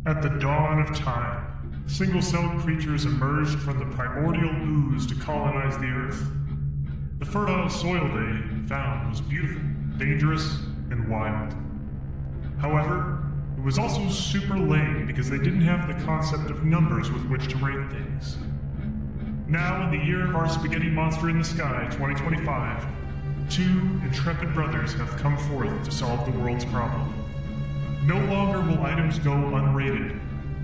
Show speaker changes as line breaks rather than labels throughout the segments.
At the dawn of time, single-celled creatures emerged from the primordial ooze to colonize the Earth. The fertile soil they found was beautiful, dangerous, and wild. However, it was also super lame because they didn't have the concept of numbers with which to rate things. Now, in the year of our spaghetti monster in the sky, 2025, two intrepid brothers have come forth to solve the world's problem. No longer will items go unrated.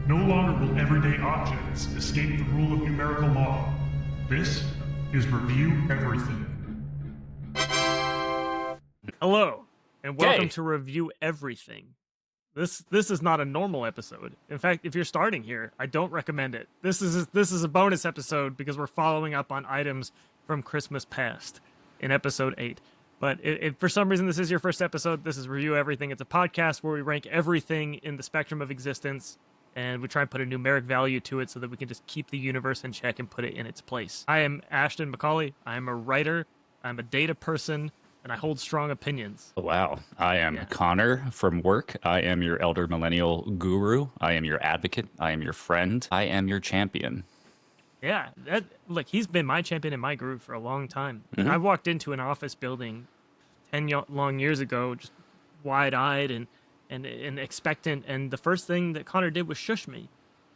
No longer will everyday objects escape the rule of numerical law. This is Review Everything.
Hello, and welcome
Hey.
to Review Everything. This is not a normal episode. In fact, if you're starting here, I don't recommend it. This is a bonus episode because we're following up on items from Christmas past in episode 8. But if for some reason this is your first episode, this is Review Everything. It's a podcast where we rank everything in the spectrum of existence, and we try and put a numeric value to it so that we can just keep the universe in check and put it in its place. I am Ashton McCauley. I am a writer. I'm a data person, and I hold strong opinions.
Wow. I am Connor from work. I am your elder millennial guru. I am your advocate. I am your friend. I am your champion.
Yeah, look, he's been my champion in my group for a long time.
Mm-hmm.
I walked into an office building 10 long years ago, just wide-eyed and expectant, and the first thing that Connor did was shush me.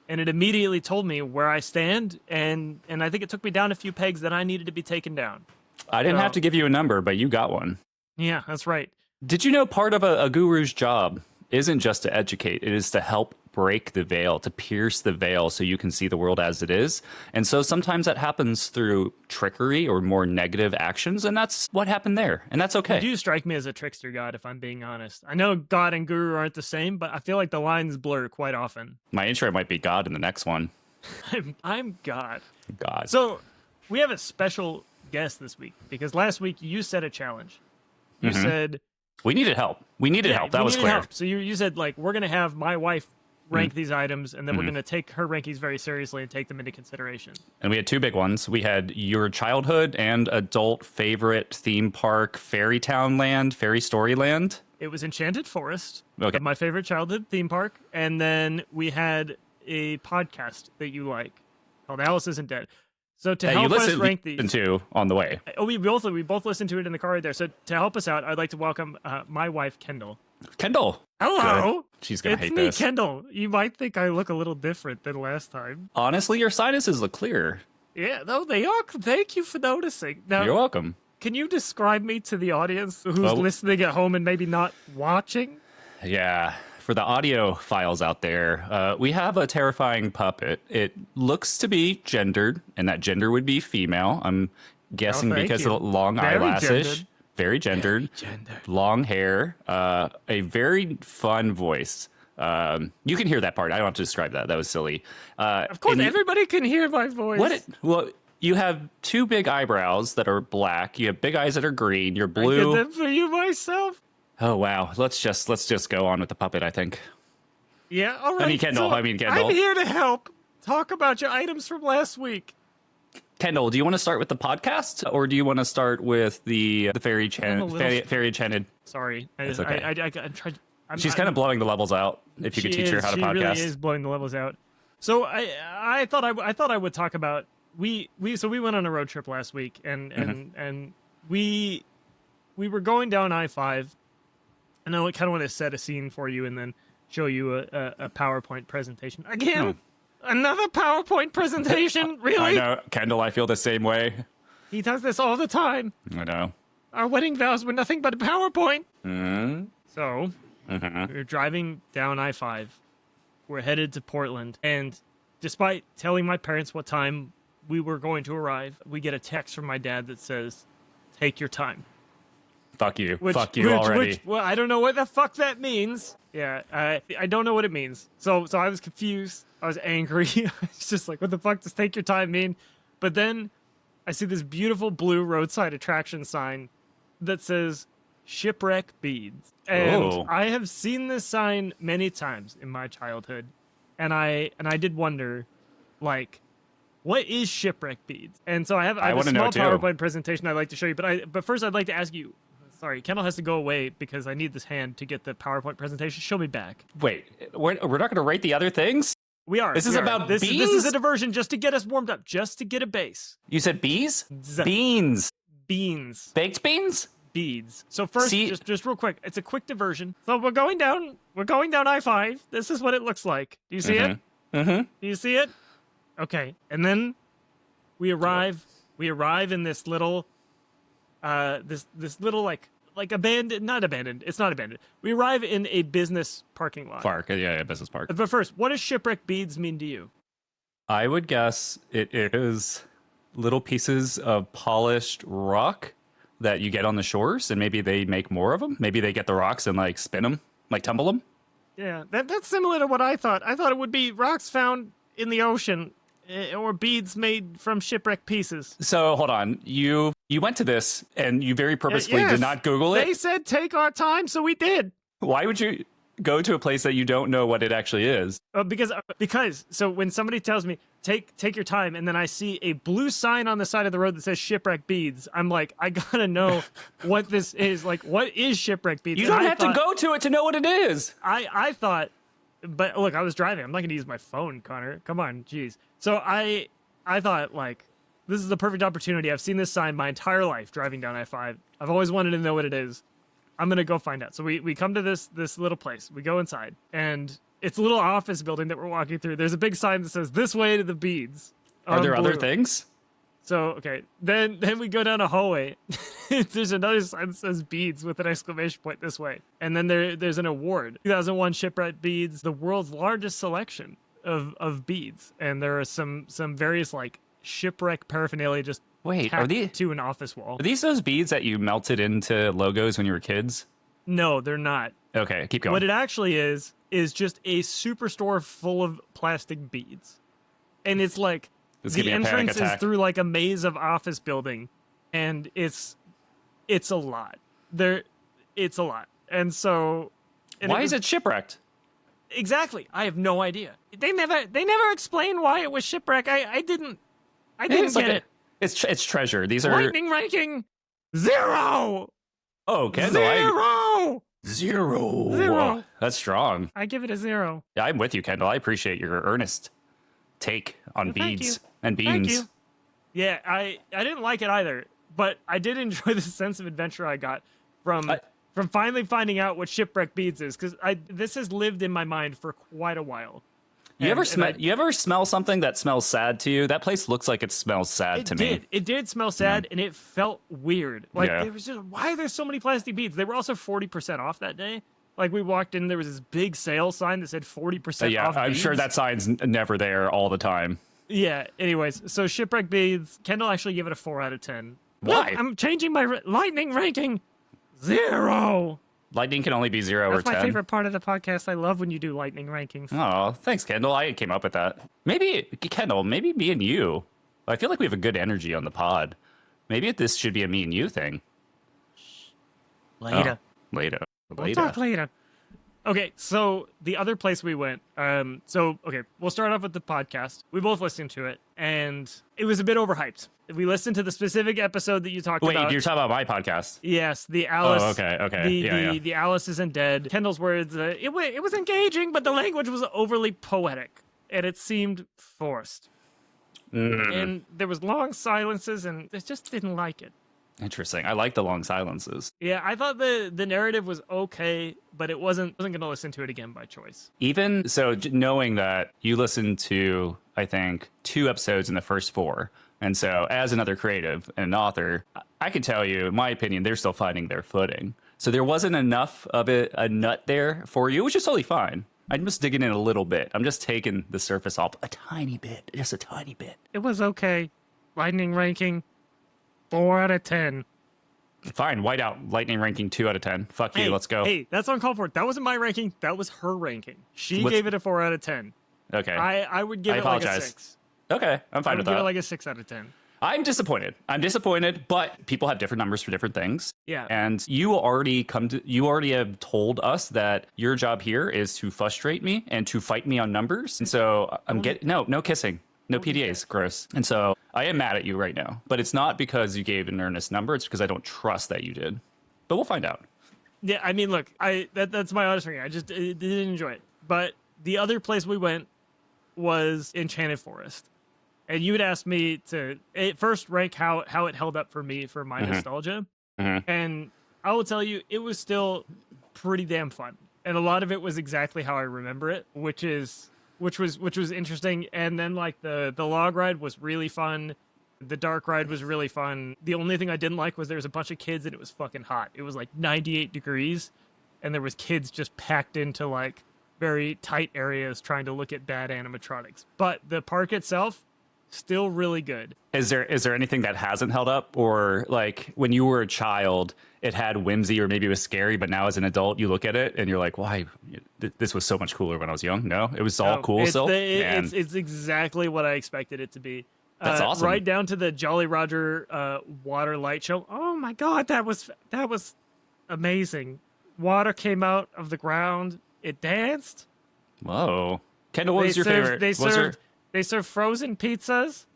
And it immediately told me where I stand, and I think it took me down a few pegs that I needed to be taken down.
I didn't have to give you a number, but you got one.
Yeah, that's right.
Did you know part of a guru's job isn't just to educate, it is to help break the veil, to pierce the veil so you can see the world as it is. And so sometimes that happens through trickery or more negative actions, and that's what happened there. And that's okay.
You do strike me as a trickster god, if I'm being honest. I know God and guru aren't the same, but I feel like the lines blur quite often.
My intro might be God in the next one.
I'm God.
God.
So we have a special guest this week because last week you set a challenge. You said
we needed help. We needed help. That was clear.
Help. So you said, like, we're going to have my wife rank these items, and then we're going to take her rankings very seriously and take them into consideration.
And we had two big ones. We had your childhood and adult favorite theme park, Fairy Town Land, Fairy Story Land.
It was Enchanted Forest,
Okay.
my favorite childhood theme park, and then we had a podcast that you like called Alice Isn't Dead. So to help us rank these,
to on the way.
Oh, we both listened to it in the car right there. So to help us out, I'd like to welcome my wife, Kendall.
Kendall.
Hello.
Good. She's gonna hate
me,
this.
Kendall. You might think I look a little different than last time.
Honestly, your sinuses look clear.
Yeah, no, they are. Thank you for noticing. Now,
You're welcome.
Can you describe me to the audience who's listening at home and maybe not watching?
Yeah. For the audio files out there, we have a terrifying puppet. It looks to be gendered, and that gender would be female. I'm guessing because of the long eyelashes. Very gendered. Long hair. A very fun voice. You can hear that part. I don't have to describe that. That was silly.
Of course, everybody can hear my voice.
Well, you have two big eyebrows that are black. You have big eyes that are green. You're blue.
I did that for you myself.
Oh wow. Let's just go on with the puppet, I think.
Yeah, all right.
Kendall.
I'm here to help. Talk about your items from last week.
Kendall, do you want to start with the podcast, or do you want to start with the Fairy Enchanted?
Sorry,
It's okay.
I tried.
She's kind of blowing the levels out. If you could teach her how to podcast,
she really is blowing the levels out. So I thought I would talk about we went on a road trip last week, and we were going down I-5. And I kind of want to set a scene for you and then show you a PowerPoint presentation. Again, another PowerPoint presentation? Really?
I know. Kendall, I feel the same way.
He does this all the time.
I know.
Our wedding vows were nothing but a PowerPoint.
Mm-hmm.
So, we're driving down I-5. We're headed to Portland. And despite telling my parents what time we were going to arrive, we get a text from my dad that says, "Take your time."
Fuck you already.
Well, I don't know what the fuck that means. Yeah, I don't know what it means. So I was confused. I was angry. It's just like, what the fuck does "take your time" mean? But then I see this beautiful blue roadside attraction sign that says Shipwreck Beads. And I have seen this sign many times in my childhood. And I did wonder, like, what is Shipwreck Beads? And so I have a small PowerPoint presentation I'd like to show you. But first I'd like to ask you, Sorry, Kendall has to go away because I need this hand to get the PowerPoint presentation. She'll be back.
Wait, we're not going to rate the other things?
We are.
This is about
bees? This is a diversion just to get us warmed up, just to get a base.
You said bees? Beans.
Beans.
Baked beans?
Beads. So first, just real quick, it's a quick diversion. So we're going down I-5. This is what it looks like. Do you see it?
Mm-hmm.
Do you see it? Okay. And then we arrive in this little this little like abandoned, not abandoned. It's not abandoned. We arrive in a business parking lot.
Yeah, business park.
But first, what does Shipwreck Beads mean to you?
I would guess it is little pieces of polished rock that you get on the shores, and maybe they make more of them. Maybe they get the rocks and like spin them, like tumble them.
Yeah, that's similar to what I thought. I thought it would be rocks found in the ocean or beads made from shipwreck pieces.
So hold on, you went to this and you very purposefully did not Google it?
They said take our time, so we did.
Why would you go to a place that you don't know what it actually is?
Because so when somebody tells me take your time, and then I see a blue sign on the side of the road that says Shipwreck Beads, I'm like, I gotta know what this is. Like, what is Shipwreck Beads?
You don't have to go to it to know what it is.
I thought, but look, I was driving. I'm not gonna use my phone, Connor. Come on, jeez. So I thought, like, this is the perfect opportunity. I've seen this sign my entire life driving down I-5. I've always wanted to know what it is. I'm gonna go find out. So we come to this little place. We go inside, and it's a little office building that we're walking through. There's a big sign that says "This way to the beads."
Are there other things?
So okay, then we go down a hallway. There's another sign that says "Beads" with an exclamation point this way, and then there's an award. 2001 Shipwreck Beads, the world's largest selection of beads, and there are some various like shipwreck paraphernalia just.
Wait, are these
to an office wall?
Are these those beads that you melted into logos when you were kids?
No, they're not.
Okay, keep going.
What it actually is just a superstore full of plastic beads, and it's like the entrance is through like a maze of office building, and it's a lot. It's a lot, and so.
Why is it shipwrecked?
Exactly, I have no idea. They never explained why it was shipwreck. I didn't get it.
It's treasure. These are
lightning ranking 0.
Oh, Kendall.
0.
That's strong.
I give it a 0.
Yeah, I'm with you, Kendall. I appreciate your earnest take on beads and beans.
Thank you. Yeah, I didn't like it either, but I did enjoy the sense of adventure I got from finally finding out what Shipwreck Beads is, because this has lived in my mind for quite a while.
You ever smell something that smells sad to you? That place looks like it smells sad to me.
It did smell sad, and it felt weird. Like, there was just, why are there so many plastic beads? They were also 40% off that day. Like, we walked in, there was this big sale sign that said 40% off
I'm
beads.
sure that sign's never there all the time.
Yeah, anyways, so Shipwreck Beads, Kendall actually gave it a 4 out of 10.
Why?
Look, I'm changing my lightning ranking. 0.
Lightning can only be 0 or 10.
That's my favorite part of the podcast. I love when you do lightning rankings.
Oh, thanks, Kendall. I came up with that. Maybe, Kendall, maybe me and you. I feel like we have a good energy on the pod. Maybe this should be a me and you thing.
Later.
Later.
We'll talk later. Okay, so the other place we went, okay, we'll start off with the podcast. We both listened to it, and it was a bit overhyped. We listened to the specific episode that you talked about.
Wait, you're talking about my podcast?
Yes, the Alice.
Oh, okay.
The Alice Isn't Dead. Kendall's words, it was engaging, but the language was overly poetic, and it seemed forced. And there was long silences, and I just didn't like it.
Interesting. I like the long silences.
Yeah, I thought the narrative was okay, but it wasn't going to listen to it again by choice.
Even so, knowing that you listened to, I think, 2 episodes in the first 4, and so as another creative and an author, I can tell you, in my opinion, they're still finding their footing. So there wasn't enough of a nut there for you, which is totally fine. I'm just digging in a little bit. I'm just taking the surface off a tiny bit, just a tiny bit.
It was okay. Lightning ranking 4 out of 10.
Fine, whiteout. Lightning ranking 2 out of 10. Fuck you, let's go.
Hey, that's uncalled for. That wasn't my ranking. That was her ranking. She gave it a 4 out of 10.
Okay.
I would give it like a 6.
Okay, I'm fine with that.
I would give it like a 6 out of 10.
I'm disappointed, but people have different numbers for different things.
Yeah.
And you already have told us that your job here is to frustrate me and to fight me on numbers. And so I'm no kissing. No PDAs, gross. And so I am mad at you right now, but it's not because you gave an earnest number. It's because I don't trust that you did. but we'll find out.
Yeah, I mean, look, that's my honest opinion. I just didn't enjoy it. But the other place we went was Enchanted Forest. And you had asked me to first rank how it held up for me for my nostalgia. And I will tell you, it was still pretty damn fun. And a lot of it was exactly how I remember it, which was interesting. And then like the log ride was really fun. The dark ride was really fun. The only thing I didn't like was there was a bunch of kids and it was fucking hot. It was like 98 degrees and there was kids just packed into like very tight areas trying to look at bad animatronics. But the park itself, still really good.
Is there anything that hasn't held up, or like when you were a child, it had whimsy or maybe it was scary, but now as an adult you look at it and you're like, why? This was so much cooler when I was young. No, it was all cool still.
It's exactly what I expected it to be.
That's awesome.
Right down to the Jolly Roger water light show. Oh my god, that was amazing. Water came out of the ground. It danced.
Whoa, Kendall, what was your favorite?
They serve frozen pizzas.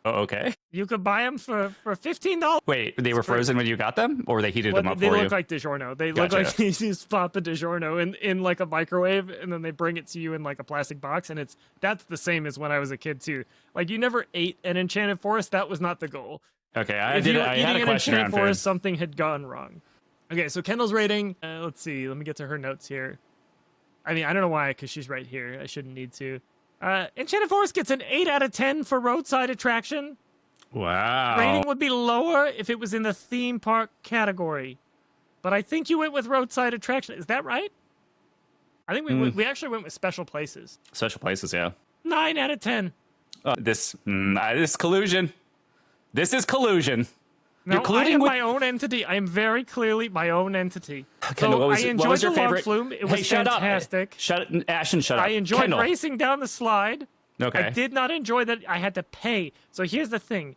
Oh, okay.
You could buy them for $15.
Wait, they were frozen when you got them, or they heated them up for you?
They look like DiGiorno. They look like you just pop a DiGiorno in like a microwave, and then they bring it to you in like a plastic box, and that's the same as when I was a kid too. Like you never ate an Enchanted Forest. That was not the goal.
Okay, I had a question
an Enchanted
around
Forest, something had gone wrong. Okay, so Kendall's rating. Let's see. Let me get to her notes here. I mean, I don't know why, because she's right here. I shouldn't need to. Enchanted Forest gets an 8 out of 10 for roadside attraction.
Wow.
Rating would be lower if it was in the theme park category. But I think you went with roadside attraction. Is that right? I think we actually went with special places.
Special places, yeah.
9 out of 10.
This collusion. This is collusion.
No, I am my own entity. I am very clearly my own entity.
Kendall,
I enjoyed
what was your
the
favorite?
log flume. It was fantastic.
Ashton, shut up.
I enjoyed
Kendall.
racing down the slide.
Okay.
I did not enjoy that I had to pay. So here's the thing.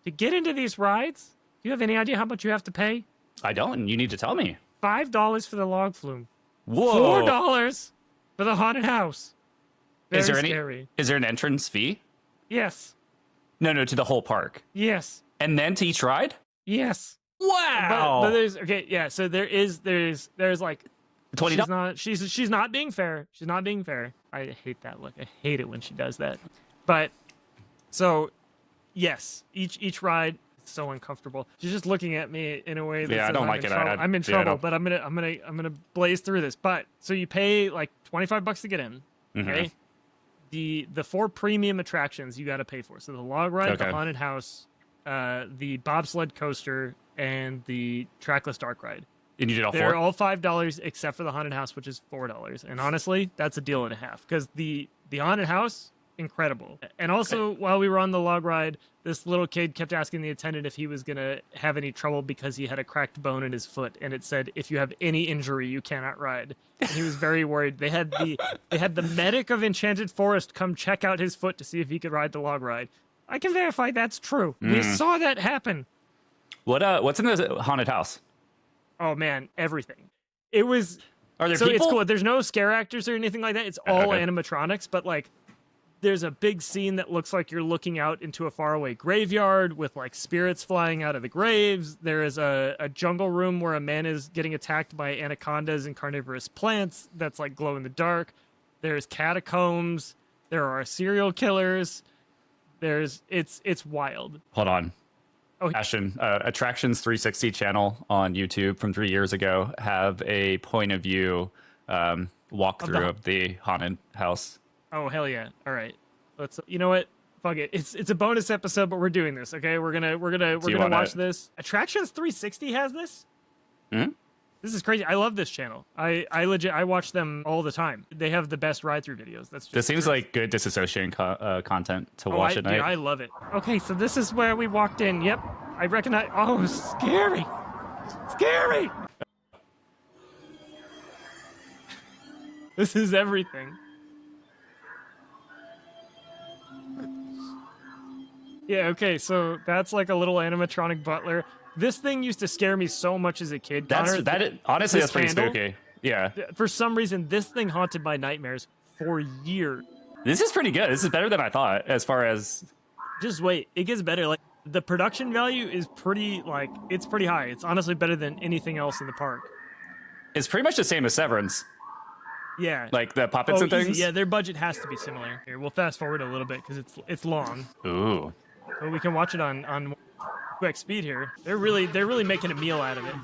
To get into these rides, do you have any idea how much you have to pay?
I don't. You need to tell me.
$5 for the log flume.
Whoa.
$4 for the haunted house. Very scary.
Is there an entrance fee?
Yes.
No, to the whole park.
Yes.
And then to each ride?
Yes.
Wow.
But there's so there's like
$20.
She's not being fair. She's not being fair. I hate that look. I hate it when she does that. But so yes, each ride is so uncomfortable. She's just looking at me in a way that says
I don't like it.
I'm in trouble, but I'm gonna blaze through this. But so you pay like $25 to get in. Okay. The 4 premium attractions you got to pay for. So the log ride, the haunted house, the bobsled coaster, and the trackless dark ride.
And you did all 4?
They're all $5 except for the haunted house, which is $4. And honestly, that's a deal and a half because the haunted house, incredible. And also, while we were on the log ride, this little kid kept asking the attendant if he was gonna have any trouble because he had a cracked bone in his foot, and it said, "If you have any injury, you cannot ride." And he was very worried. They had the medic of Enchanted Forest come check out his foot to see if he could ride the log ride. I can verify that's true. We saw that happen.
What's in the haunted house?
Oh man, everything. It was.
Are there
so
people?
It's cool. There's no scare actors or anything like that. It's all animatronics, but like. There's a big scene that looks like you're looking out into a faraway graveyard with like spirits flying out of the graves. There is a jungle room where a man is getting attacked by anacondas and carnivorous plants that's like glow in the dark. There's catacombs. There are serial killers. It's wild.
Hold on.
Oh,
Ashton, Attractions 360 channel on YouTube from 3 years ago have a point of view walkthrough of the haunted house.
Oh hell yeah! All right, let's. You know what? Fuck it. It's a bonus episode, but we're doing this. Okay, we're gonna watch this. Attractions 360 has this.
Hmm?
This is crazy. I love this channel. I watch them all the time. They have the best ride-through videos. That's just
this seems like good disassociating content to watch at night.
Dude, I love it. Okay, so this is where we walked in. Yep, I recognize. Oh, scary, scary. This is everything. Yeah, okay, so that's like a little animatronic butler. This thing used to scare me so much as a kid.
Honestly, that's pretty spooky. Yeah.
For some reason, this thing haunted my nightmares for years.
This is pretty good. This is better than I thought as far as...
Just wait. It gets better. Like, The production value is pretty, like, it's pretty high. It's honestly better than anything else in the park.
It's pretty much the same as Severance.
Yeah.
Like the puppets and things?
Easy. Yeah, their budget has to be similar. Here, we'll fast forward a little bit because it's long.
Ooh.
So we can watch it on quick speed here. They're really making a meal out of it.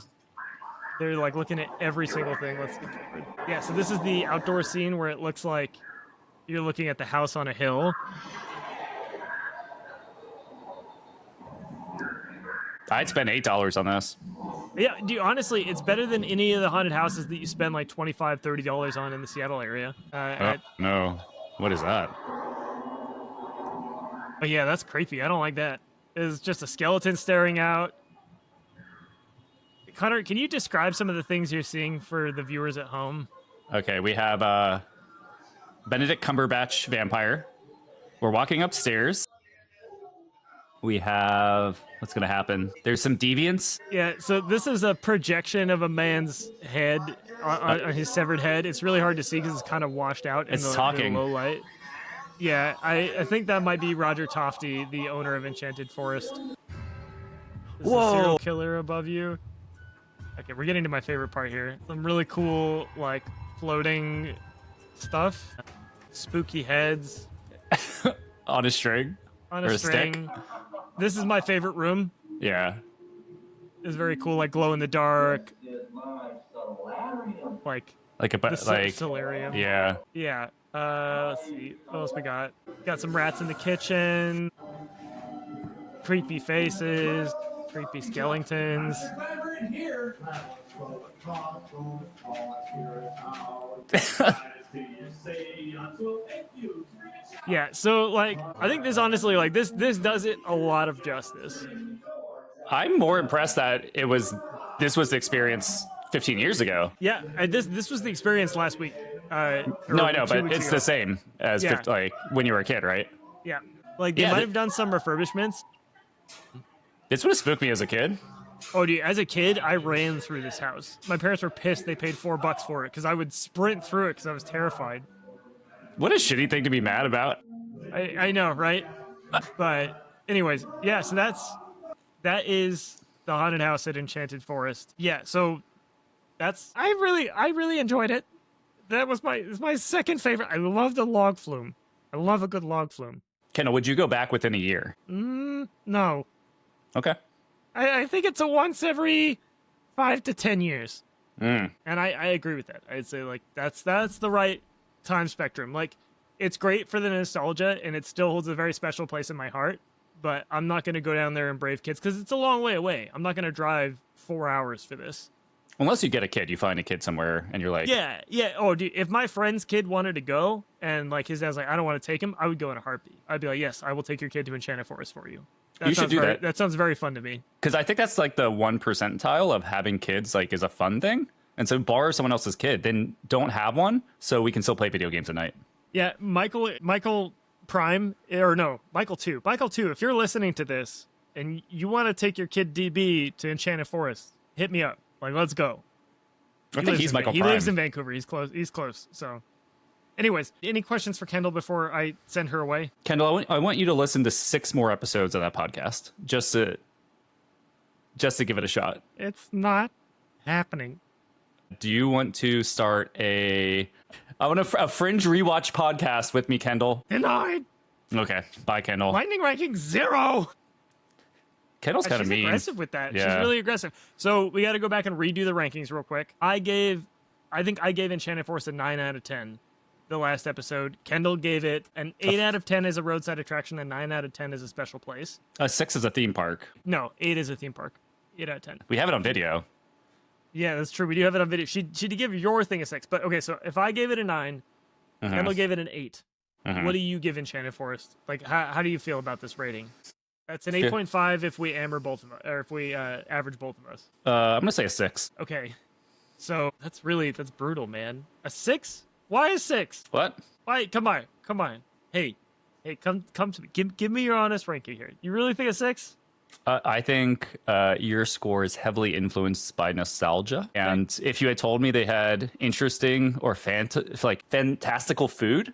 They're like looking at every single thing. Let's skip forward. Yeah, so this is the outdoor scene where it looks like you're looking at the house on a hill.
I'd spend $8 on this.
Yeah, dude, honestly, it's better than any of the haunted houses that you spend like $25, $30 on in the Seattle area.
No. What is that?
But yeah, that's creepy. I don't like that. It's just a skeleton staring out. Connor, can you describe some of the things you're seeing for the viewers at home?
Okay, we have Benedict Cumberbatch vampire. We're walking upstairs. We have... What's going to happen? There's some deviants.
Yeah, so this is a projection of a man's head on his severed head. It's really hard to see because it's kind of washed out in the low light. Yeah, I think that might be Roger Tofty, the owner of Enchanted Forest. There's a serial killer above you. Okay, we're getting to my favorite part here. Some really cool, like, floating stuff. Spooky heads.
On a string.
On a string.
Stick.
This is my favorite room.
Yeah.
It's very cool, like glow in the dark. Like
a
solarium.
Yeah.
Yeah. Let's see. What else we got? Got some rats in the kitchen. Creepy faces. Creepy skeletons. Yeah, so like I think this honestly like this does it a lot of justice.
I'm more impressed that this was the experience 15 years ago.
Yeah, and this was the experience last week.
No, I know, but it's the same as
Yeah.
like when you were a kid, right?
Yeah, like they might have done some refurbishments.
This would have spooked me as a kid.
Oh, dude, as a kid, I ran through this house. My parents were pissed they paid $4 for it because I would sprint through it because I was terrified.
What a shitty thing to be mad about.
I know, right? But anyways, yeah, so that is the haunted house at Enchanted Forest. Yeah, so I really enjoyed it. That was my second favorite. I love the log flume. I love a good log flume.
Kendall, would you go back within a year?
No.
Okay.
I think it's a once every 5 to 10 years. And I agree with that. I'd say like that's the right time spectrum. Like it's great for the nostalgia and it still holds a very special place in my heart, but I'm not going to go down there and Brave Kids because it's a long way away. I'm not going to drive 4 hours for this.
Unless you get a kid, you find a kid somewhere and you're like...
Yeah. Oh, dude, if my friend's kid wanted to go and like his dad's like, I don't want to take him, I would go in a heartbeat. I'd be like, yes, I will take your kid to Enchanted Forest for you.
You should do that.
That sounds very fun to me.
Because I think that's like the 1 percentile of having kids like is a fun thing. And so borrow someone else's kid, then don't have one, so we can still play video games at night.
Yeah, Michael Prime, or no, Michael 2. Michael 2, if you're listening to this and you want to take your kid DB to Enchanted Forest, hit me up. Like, let's go.
I think he's Michael Prime.
He lives in Vancouver. He's close. So, anyways, any questions for Kendall before I send her away?
Kendall, I want you to listen to 6 more episodes of that podcast just to give it a shot.
It's not happening.
Do you want to start a Fringe rewatch podcast with me, Kendall?
Denied.
Okay, bye, Kendall.
Lightning ranking 0.
Kendall's kind of mean.
She's aggressive with that.
Yeah.
She's really aggressive. So we got to go back and redo the rankings real quick. I think I gave Enchanted Forest a 9 out of 10 the last episode. Kendall gave it an 8 out of 10 as a roadside attraction and 9 out of 10 as a special place.
6 is a theme park.
No, 8 is a theme park. 8 out of 10.
We have it on video.
Yeah, that's true. We do have it on video. She did give your thing a 6. But okay, so if I gave it a 9, Kendall gave it an 8. What do you give Enchanted Forest? Like, how do you feel about this rating? That's an 8.5 if we both of us, or if we average both of us.
I'm gonna say a 6.
Okay, so that's brutal, man. A 6? Why a 6?
What?
Why? Come on. Hey, come to me. Give me your honest ranking here. You really think a 6?
I think your score is heavily influenced by nostalgia. And if you had told me they had interesting or fantastical food,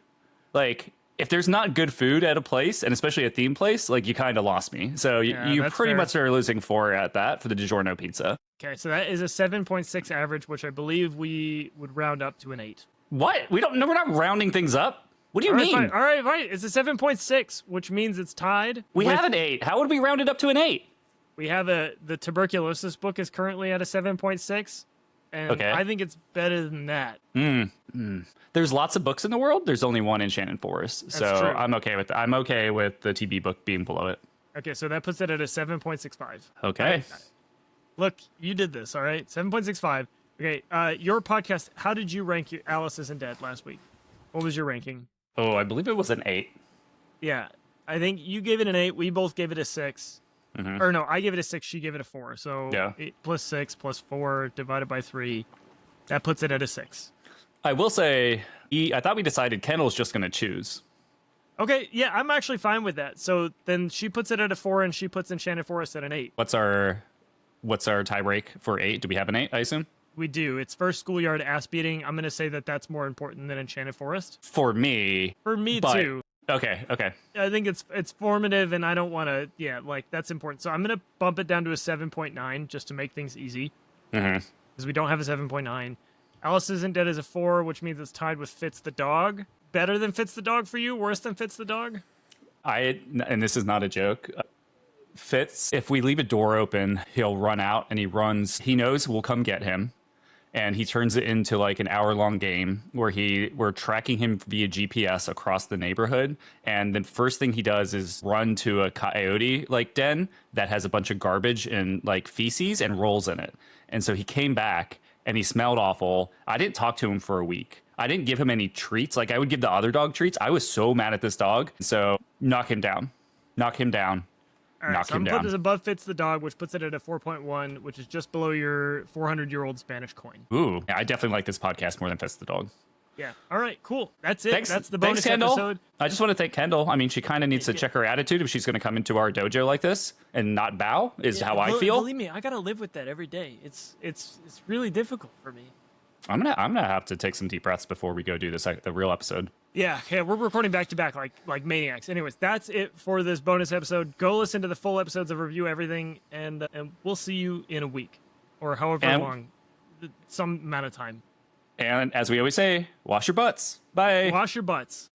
like if there's not good food at a place, and especially a theme place, like you kind of lost me. So you pretty much are losing 4 at that for the DiGiorno pizza.
Okay, so that is a 7.6 average, which I believe we would round up to an 8.
What? We're not rounding things up. What do you mean?
Fine. All right. It's a 7.6, which means it's tied.
We have an 8. How would we round it up to an 8?
We have the tuberculosis book is currently at a 7.6, and
okay.
I think it's better than that.
There's lots of books in the world. There's only one Enchanted Forest,
That's
so
true.
I'm okay with that. I'm okay with the TB book being below it.
Okay, so that puts it at a 7.65.
Okay.
Look, you did this, all right? 7.65. Okay, your podcast, how did you rank your Alice Isn't Dead last week? What was your ranking?
Oh, I believe it was an 8.
Yeah, I think you gave it an 8. We both gave it a 6.
Mm-hmm.
Or no, I gave it a 6. She gave it a 4. So
yeah.
8 plus 6 plus 4 divided by 3. That puts it at a 6.
I will say, I thought we decided Kendall's just going to choose.
Okay, yeah, I'm actually fine with that. So then she puts it at a 4, and she puts Enchanted Forest at an 8.
What's our tie break for 8? Do we have an 8, I assume?
We do. It's first schoolyard ass beating. I'm going to say that that's more important than Enchanted Forest.
For me.
For me, too.
Okay.
I think it's formative, and I don't want to, that's important. So I'm going to bump it down to a 7.9 just to make things easy.
Mm-hmm.
Because we don't have a 7.9. Alice Isn't Dead is a 4, which means it's tied with Fitz the Dog. Better than Fitz the Dog for you? Worse than Fitz the Dog?
And this is not a joke. Fitz, if we leave a door open, he'll run out, and he runs. He knows we'll come get him. And he turns it into like an hour-long game where we're tracking him via GPS across the neighborhood. And the first thing he does is run to a coyote like den that has a bunch of garbage and like feces and rolls in it. And so he came back and he smelled awful. I didn't talk to him for a week. I didn't give him any treats. Like I would give the other dog treats. I was so mad at this dog. So knock him down.
All right, so I'm going to put this above Fitz the Dog, which puts it at a 4.1, which is just below your 400-year-old Spanish coin.
Ooh, yeah, I definitely like this podcast more than Fitz the Dog.
Yeah. All right, cool. That's it.
Thanks,
that's the bonus
Kendall.
episode.
I just want to thank Kendall. I mean, she kind of needs to check her attitude if she's going to come into our dojo like this and not bow, is how I feel.
Believe me, I got to live with that every day. It's really difficult for me.
I'm gonna have to take some deep breaths before we go do the real episode.
Yeah, we're recording back to back like maniacs. Anyways, that's it for this bonus episode. Go listen to the full episodes of Review Everything, and we'll see you in a week or however long, some amount of time.
And as we always say, wash your butts. Bye.
Wash your butts.